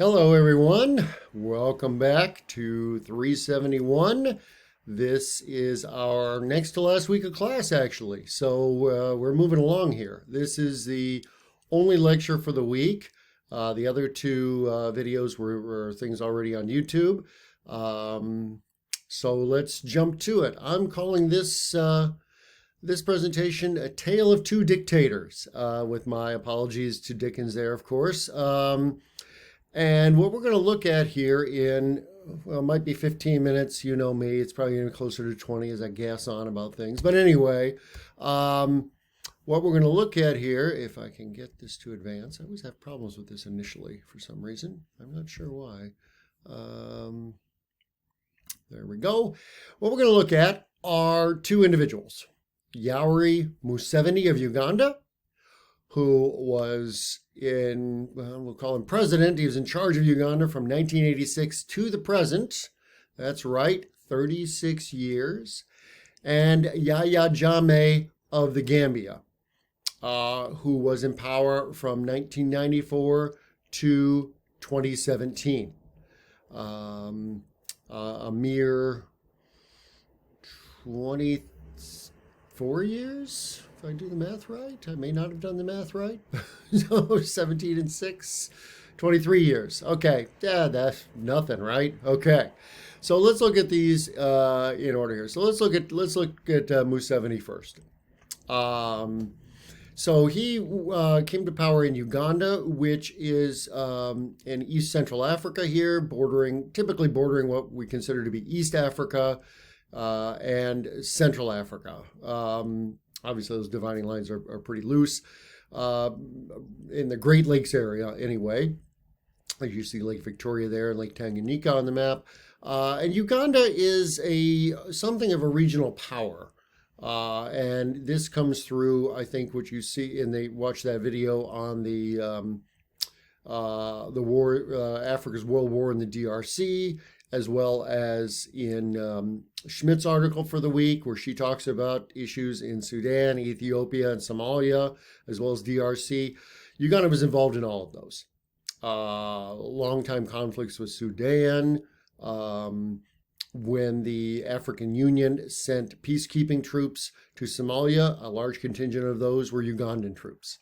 Hello, everyone. Welcome back to 371. This is our next to last week of class, actually. So we're moving along here. This is the only lecture for the week. The other two videos were things already on YouTube. So let's jump to it. I'm calling this presentation A Tale of Two Dictators, with my apologies to Dickens there, of course. And what we're going to look at here in, well, it might be 15 minutes. You know me, it's probably going to be closer to 20 as I gas on about things. But anyway, what we're going to look at here, if I can get this to advance, I always have problems with this initially for some reason. I'm not sure why. There we go. What we're going to look at are two individuals. Yoweri Museveni of Uganda, who was we'll call him president. He was in charge of Uganda from 1986 to the present. That's right, 36 years. And Yahya Jammeh of the Gambia, who was in power from 1994 to 2017. A mere 24 years, if I do the math right. I may not have done the math right. So 17 and 6, 23 years. Okay, yeah, that's nothing, right? Okay, so let's look at these in order here. So let's look at Museveni first. So he came to power in Uganda, which is in East Central Africa here, typically bordering what we consider to be East Africa and Central Africa. Obviously, those dividing lines are pretty loose. In the Great Lakes area, anyway. As you see Lake Victoria there and Lake Tanganyika on the map. And Uganda is something of a regional power. And this comes through, I think, what you see, and they watch that video on the war, Africa's World War in the DRC, as well as in Schmidt's article for the week, where she talks about issues in Sudan, Ethiopia, and Somalia, as well as DRC. Uganda was involved in all of those. Long-time conflicts with Sudan, when the African Union sent peacekeeping troops to Somalia, a large contingent of those were Ugandan troops.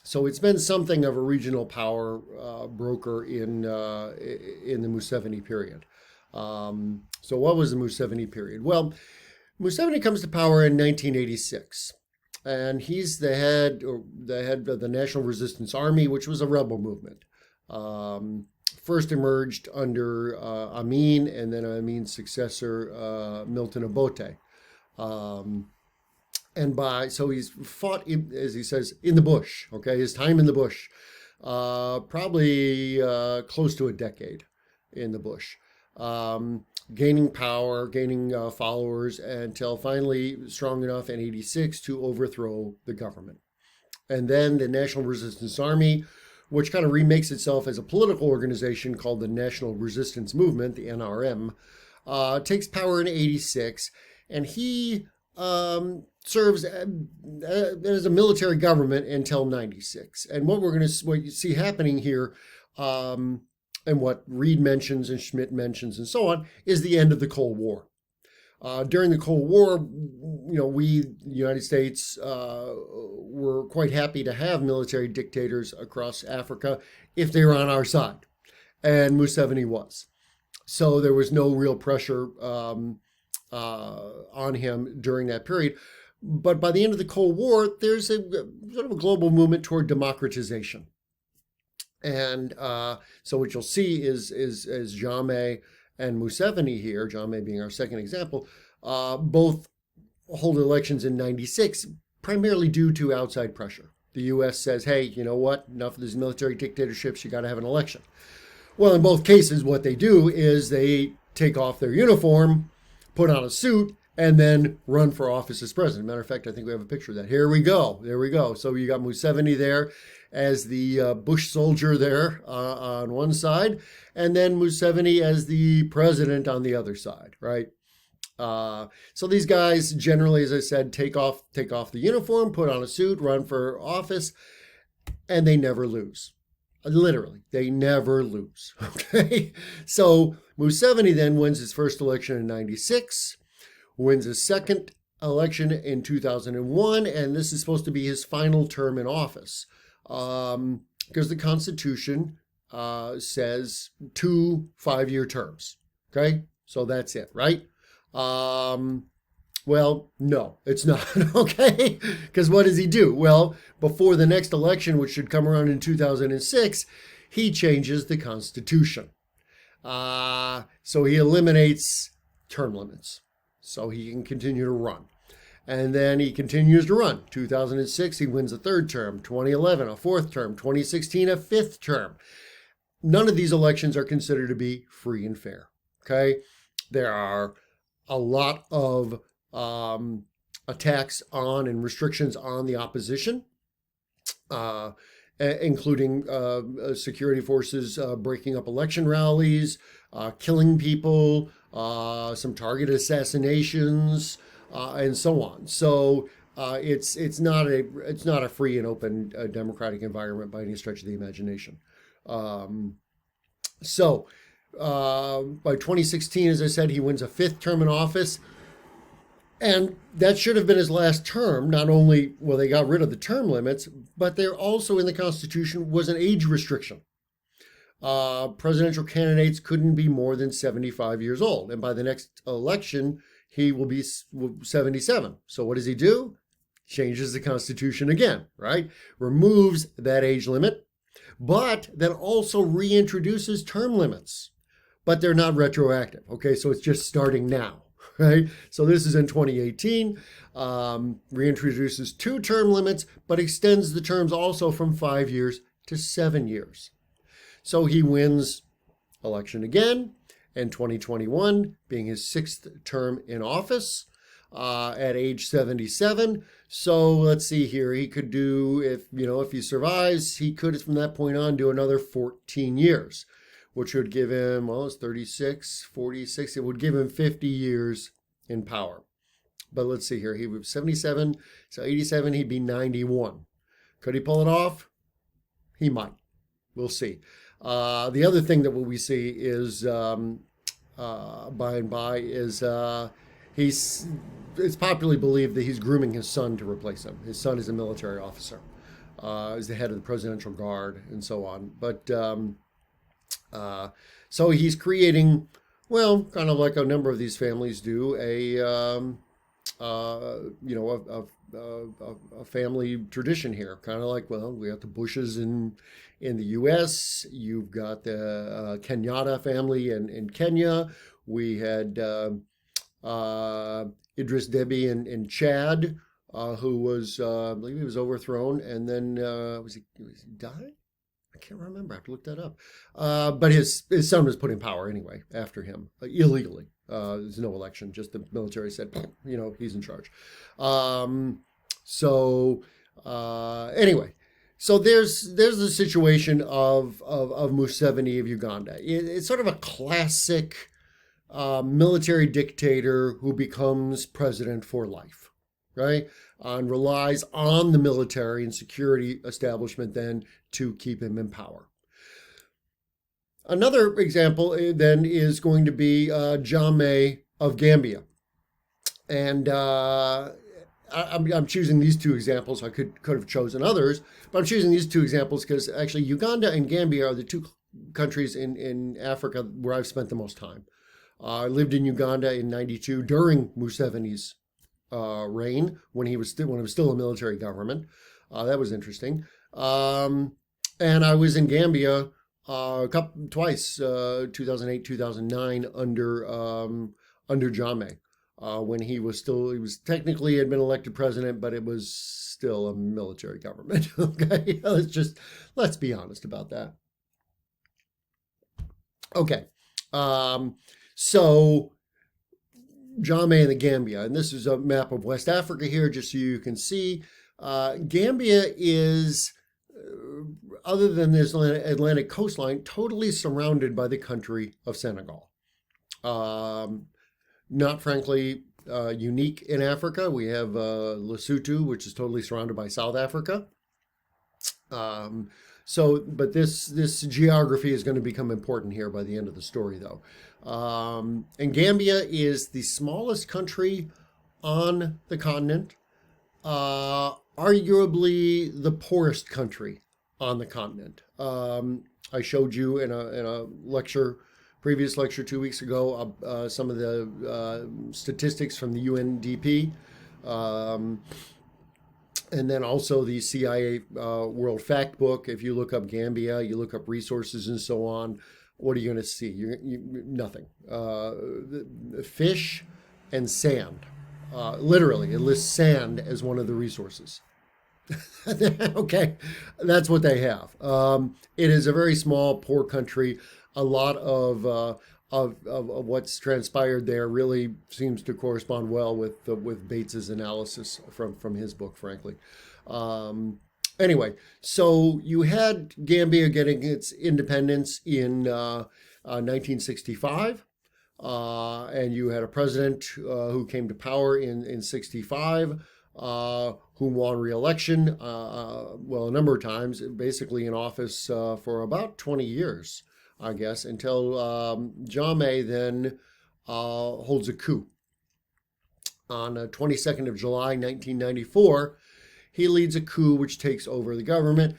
So it's been something of a regional power broker in the Museveni period. So what was the Museveni period? Well, Museveni comes to power in 1986, and he's the head of the National Resistance Army, which was a rebel movement. First emerged under Amin, and then Amin's successor, Milton Obote. So he's fought, as he says, in the bush, okay? His time in the bush, probably close to a decade in the bush. Gaining power, gaining followers, until finally strong enough in 86 to overthrow the government. And then the National Resistance Army, which kind of remakes itself as a political organization called the National Resistance Movement, the NRM, takes power in 86, and he serves as a military government until 96. And what you see happening here, and what Reed mentions and Schmidt mentions and so on, is the end of the Cold War. During the Cold War, we, the United States, were quite happy to have military dictators across Africa if they were on our side. And Museveni was. So there was no real pressure on him during that period. But by the end of the Cold War, there's a sort of a global movement toward democratization. And so what you'll see is Jammeh and Museveni here, Jammeh being our second example, both hold elections in 96, primarily due to outside pressure. The U.S. says, hey, you know what, enough of these military dictatorships, you got to have an election. Well, in both cases, what they do is they take off their uniform, put on a suit, and then run for office as president. Matter of fact, I think we have a picture of that. Here we go. There we go. So you got Museveni there as the Bush soldier there on one side, and then Museveni as the president on the other side, right? So these guys generally, as I said, take off the uniform, put on a suit, run for office, and they never lose. Literally, they never lose. Okay, so Museveni then wins his first election in '96, wins his second election in 2001, and this is supposed to be his final term in office, because the Constitution says 2 5-year terms. Okay, so that's it, right? Well, no, it's not. Okay, because what does he do? Well, before the next election, which should come around in 2006, he changes the Constitution. So he eliminates term limits so he can continue to run. And then he continues to run. 2006, he wins a third term. 2011, a fourth term. 2016, a fifth term. None of these elections are considered to be free and fair. Okay, there are a lot of attacks on and restrictions on the opposition, including security forces breaking up election rallies, killing people, some targeted assassinations, and so on. So it's not a free and open democratic environment by any stretch of the imagination. So by 2016, as I said, he wins a fifth term in office. And that should have been his last term. Not only, well, they got rid of the term limits, but there also in the Constitution was an age restriction. Presidential candidates couldn't be more than 75 years old. And by the next election, he will be 77. So what does he do? Changes the Constitution again, right? Removes that age limit, but then also reintroduces term limits. But they're not retroactive. Okay, so it's just starting now. Right? So this is in 2018, reintroduces 2 term limits, but extends the terms also from 5 years to 7 years. So he wins election again in 2021, being his 6th term in office at age 77. So let's see here. He could do, if he survives, he could from that point on do another 14 years. Which would give him, well, it's 36, 46. It would give him 50 years in power. But let's see here. He was 77, so 87, he'd be 91. Could he pull it off? He might. We'll see. The other thing that we see is, by and by, is it's popularly believed that he's grooming his son to replace him. His son is a military officer. He's the head of the Presidential Guard and so on. But so he's creating, well, kind of like a number of these families do, a family tradition here. Kind of like, well, we got the Bushes in the U.S. You've got the Kenyatta family in Kenya. We had Idris Deby in Chad, who was, I believe he was overthrown, and then was he died? I can't remember. I have to look that up. But his son was put in power anyway after him, illegally. There's no election. Just the military said, he's in charge. Anyway, so there's the situation of Museveni of Uganda. It's sort of a classic military dictator who becomes president for life, right? And relies on the military and security establishment then to keep him in power. Another example then is going to be Jammeh of Gambia. And I'm choosing these 2 examples. I could have chosen others, but I'm choosing these 2 examples because actually Uganda and Gambia are the 2 countries in Africa where I've spent the most time. I lived in Uganda in '92 during Museveni's reign when it was still a military government. That was interesting. And I was in Gambia twice, 2008, 2009 under Jammeh, when he was technically had been elected president, but it was still a military government. Okay, let's be honest about that. Okay, so Jammeh and the Gambia, and this is a map of West Africa here, just so you can see. Gambia is, other than this Atlantic coastline, totally surrounded by the country of Senegal. Not frankly unique in Africa. We have Lesotho, which is totally surrounded by South Africa. So, but this geography is going to become important here by the end of the story, though. And Gambia is the smallest country on the continent, arguably the poorest country on the continent. I showed you in a lecture, previous lecture 2 weeks ago, some of the statistics from the UNDP. And then also the CIA World Fact Book. If you look up Gambia, you look up resources and so on, what are you going to see? Nothing. Fish and sand. Literally, it lists sand as one of the resources. Okay, that's what they have. It is a very small, poor country. A lot of what's transpired there really seems to correspond well with Bates's analysis from his book, frankly. Anyway, so you had Gambia getting its independence in 1965. And you had a president who came to power in 65, who won re-election, well, a number of times, basically in office for about 20 years, I guess, until Jammeh then holds a coup. On 22nd of July, 1994, he leads a coup which takes over the government.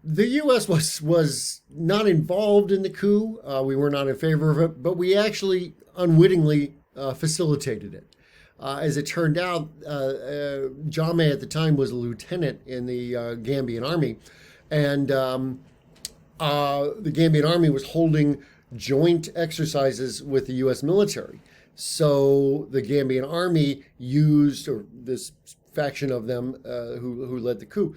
The U.S. was not involved in the coup. We were not in favor of it, but we actually unwittingly facilitated it. As it turned out, Jammeh at the time was a lieutenant in the Gambian army, and the Gambian army was holding joint exercises with the U.S. military. So the Gambian army used, or this faction of them who led the coup,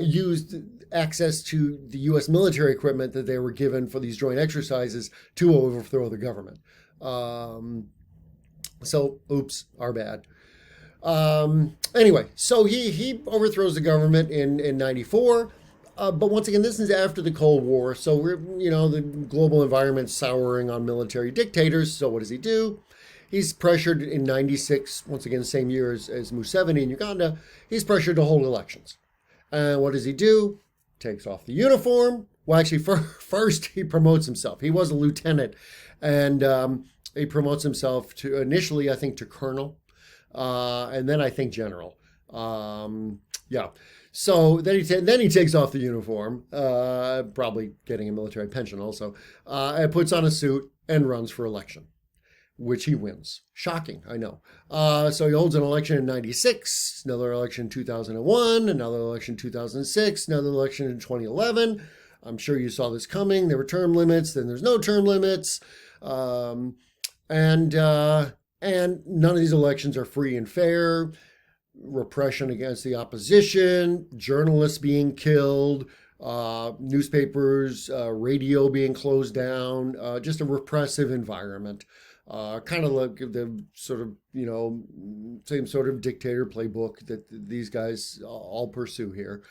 used access to the U.S. military equipment that they were given for these joint exercises to overthrow the government. So, oops, our bad. Anyway, so he overthrows the government in 94. But once again, this is after the Cold War. So we're, the global environment's souring on military dictators. So what does he do? He's pressured in 96, once again, same year as Museveni in Uganda. He's pressured to hold elections. And what does he do? Takes off the uniform. Well, actually, first he promotes himself. He was a lieutenant, and he promotes himself to initially, I think, to colonel, and then I think general. Yeah. So then he takes off the uniform, probably getting a military pension also, and puts on a suit and runs for election, which he wins. Shocking, I know. So he holds an election in 96, another election in 2001, another election in 2006, another election in 2011. I'm sure you saw this coming. There were term limits, then there's no term limits. And none of these elections are free and fair. Repression against the opposition, journalists being killed, newspapers, radio being closed down, just a repressive environment. Kind of like the sort of, same sort of dictator playbook that these guys all pursue here.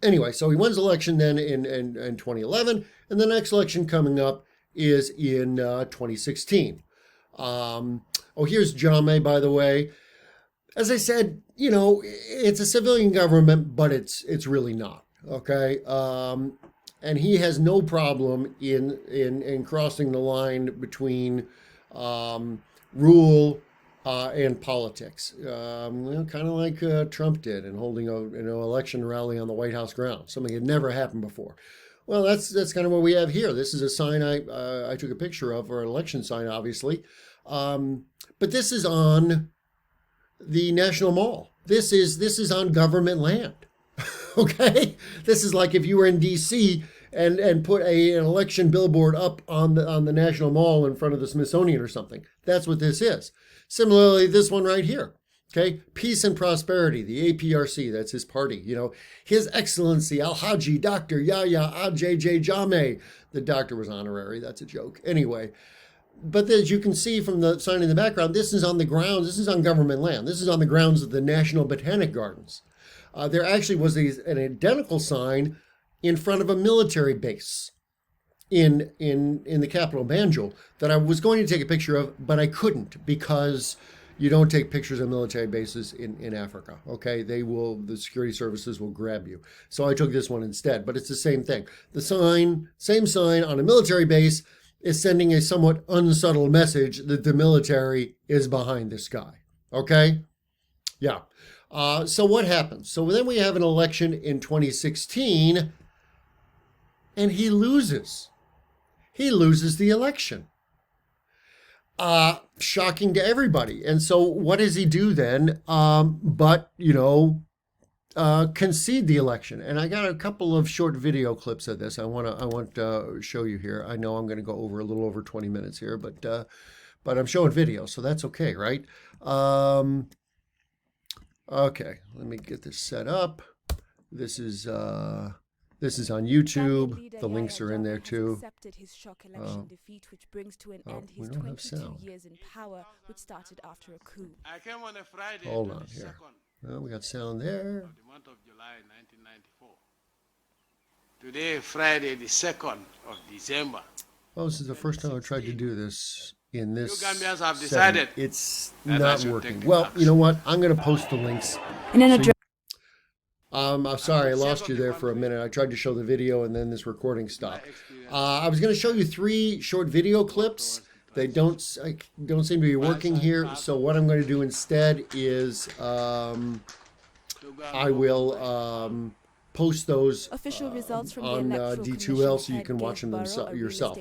Anyway, so he wins election then in 2011, and the next election coming up is in 2016. Here's Jammeh, by the way. As I said, it's a civilian government, but it's really not, okay? And he has no problem in crossing the line between rule and politics, kind of like Trump did in holding an election rally on the White House grounds, something that never happened before. Well, that's kind of what we have here. This is a sign I took a picture of, or an election sign, obviously. But this is on the National Mall. This is on government land. Okay? This is like if you were in D.C. and put an election billboard up on the National Mall in front of the Smithsonian or something. That's what this is. Similarly, this one right here. Okay, Peace and Prosperity, the APRC, that's his party. His Excellency Al-Haji Dr. Yahya Ajj Jammeh. The doctor was honorary, that's a joke. Anyway, but as you can see from the sign in the background, this is on the grounds, this is on government land. This is on the grounds of the National Botanic Gardens. There actually was an identical sign in front of a military base in the capital, Banjul, that I was going to take a picture of, but I couldn't because you don't take pictures of military bases in Africa, okay? The security services will grab you. So I took this one instead, but it's the same thing. The sign, same sign on a military base is sending a somewhat unsubtle message that the military is behind this guy, okay? Yeah. So what happens? So then we have an election in 2016, and he loses. He loses the election. Shocking to everybody. And so what does he do then? Concede the election. And I got a couple of short video clips of this. I want to show you here. I know I'm going to go over a little over 20 minutes here, but I'm showing video, so that's okay, right? Okay, let me get this set up. This is on YouTube. The links are in there too. We don't have sound. Hold on here. Oh, we got sound there. The month of July 1994. Today, Friday, the 2nd of December. Oh, this is the first time I tried to do this in this. You Gambians have decided it's not working. Well, you know what? I'm going to post the links. I'm sorry, I lost you there for a minute. I tried to show the video and then this recording stopped. I was going to show you 3 short video clips. They don't seem to be working here. So what I'm going to do instead is I will post those on D2L so you can watch them yourself.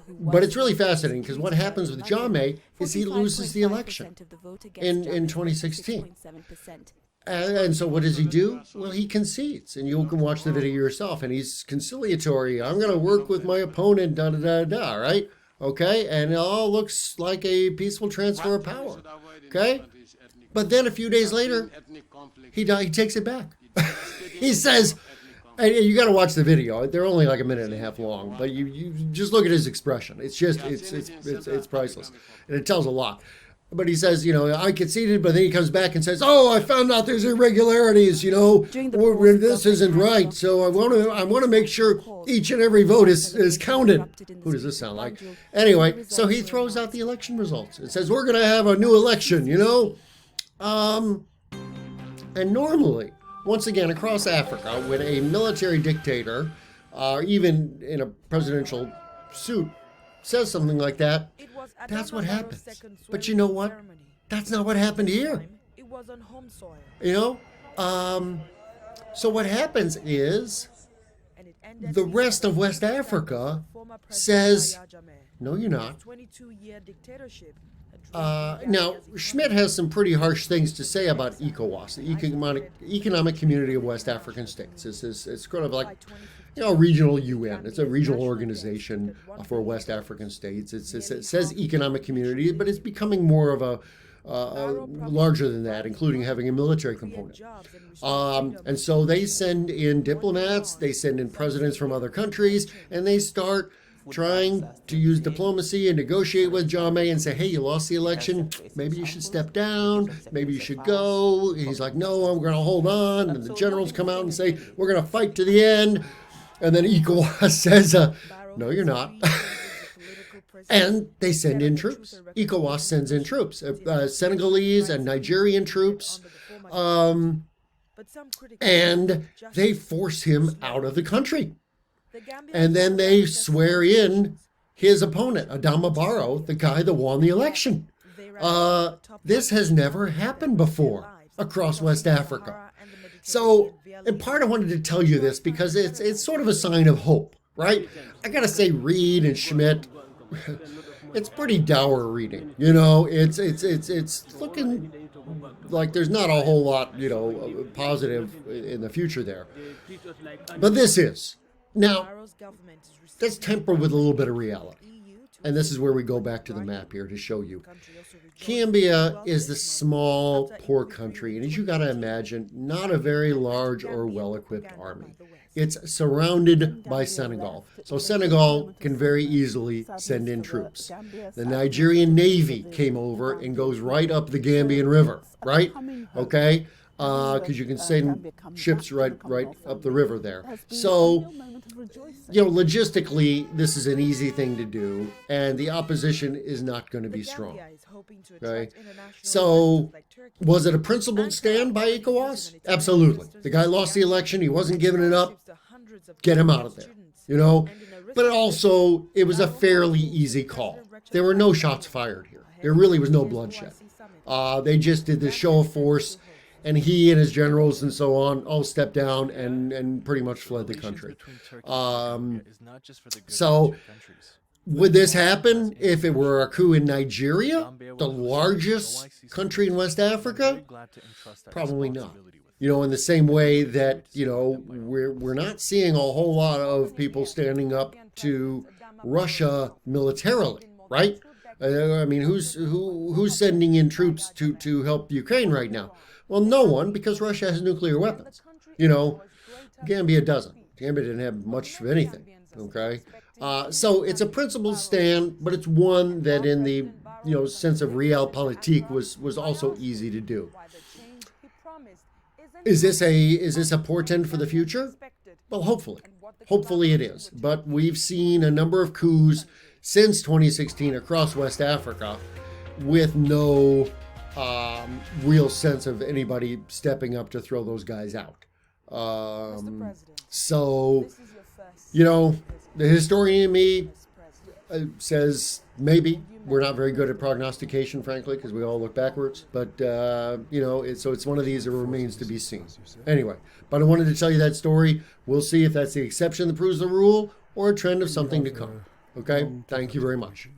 But it's really fascinating because what happens with Jammeh is he loses the election in 2016. And so what does he do? Well, he concedes, and you can watch the video yourself, and he's conciliatory. I'm going to work with my opponent, da-da-da-da, right? Okay, and it all looks like a peaceful transfer of power, okay? But then a few days later, he takes it back. He says, and you got to watch the video. They're only like a minute and a half long, but you just look at his expression. It's just, it's priceless, and it tells a lot. But he says, I conceded, but then he comes back and says, oh, I found out there's irregularities, this isn't right. So I want to make sure each and every vote is counted. Who does this sound like? Anyway, so he throws out the election results. It says, we're going to have a new election, And normally, once again, across Africa, when a military dictator, even in a presidential suit, says something like that, that's what happens. But you know what? That's not what happened here. So what happens is the rest of West Africa says, no, you're not. Now, Schmidt has some pretty harsh things to say about ECOWAS, the Economic Community of West African States. It's kind of like regional UN. It's a regional organization for West African states. It says economic community, but it's becoming more of a larger than that, including having a military component. And so they send in diplomats, they send in presidents from other countries, and they start trying to use diplomacy and negotiate with Jammeh and say, hey, you lost the election. Maybe you should step down. Maybe you should go. And he's like, no, I'm going to hold on. And the generals come out and say, we're going to fight to the end. And then ECOWAS says, no, you're not. And they send in troops. ECOWAS sends in troops, Senegalese and Nigerian troops. And they force him out of the country. And then they swear in his opponent, Adama Barrow, the guy that won the election. This has never happened before across West Africa. So, in part I wanted to tell you this because it's sort of a sign of hope, right? I gotta say, Reed and Schmidt, it's pretty dour reading. It's looking like there's not a whole lot, positive in the future there. But this is. Now, let's temper with a little bit of reality. And this is where we go back to the map here to show you. Gambia is the small, poor country, and as you got to imagine, not a very large or well-equipped army. It's surrounded by Senegal. So Senegal can very easily send in troops. The Nigerian Navy came over and goes right up the Gambian River, right? Okay? because you can send ships right up the river there. So, logistically, this is an easy thing to do, and the opposition is not going to be strong. Okay, so was it a principled stand by ECOWAS? Absolutely. The guy lost the election; he wasn't giving it up. Get him out of there. But also, it was a fairly easy call. There were no shots fired here. There really was no bloodshed. They just did this show of force, and he and his generals and so on all stepped down and pretty much fled the country. So would this happen if it were a coup in Nigeria, the largest country in West Africa? Probably not. In the same way that, we're not seeing a whole lot of people standing up to Russia militarily, right? Who's sending in troops to help Ukraine right now? Well, no one, because Russia has nuclear weapons. Gambia doesn't. Gambia didn't have much of anything. Okay, so it's a principled stand, but it's one that, in the sense of realpolitik, was also easy to do. Is this a portend for the future? Well, hopefully it is. But we've seen a number of coups since 2016 across West Africa with no real sense of anybody stepping up to throw those guys out. So, the historian in me says maybe. We're not very good at prognostication, frankly, because we all look backwards. But, it's one of these that remains to be seen. Anyway, but I wanted to tell you that story. We'll see if that's the exception that proves the rule or a trend of something to come. Okay? Thank you very much.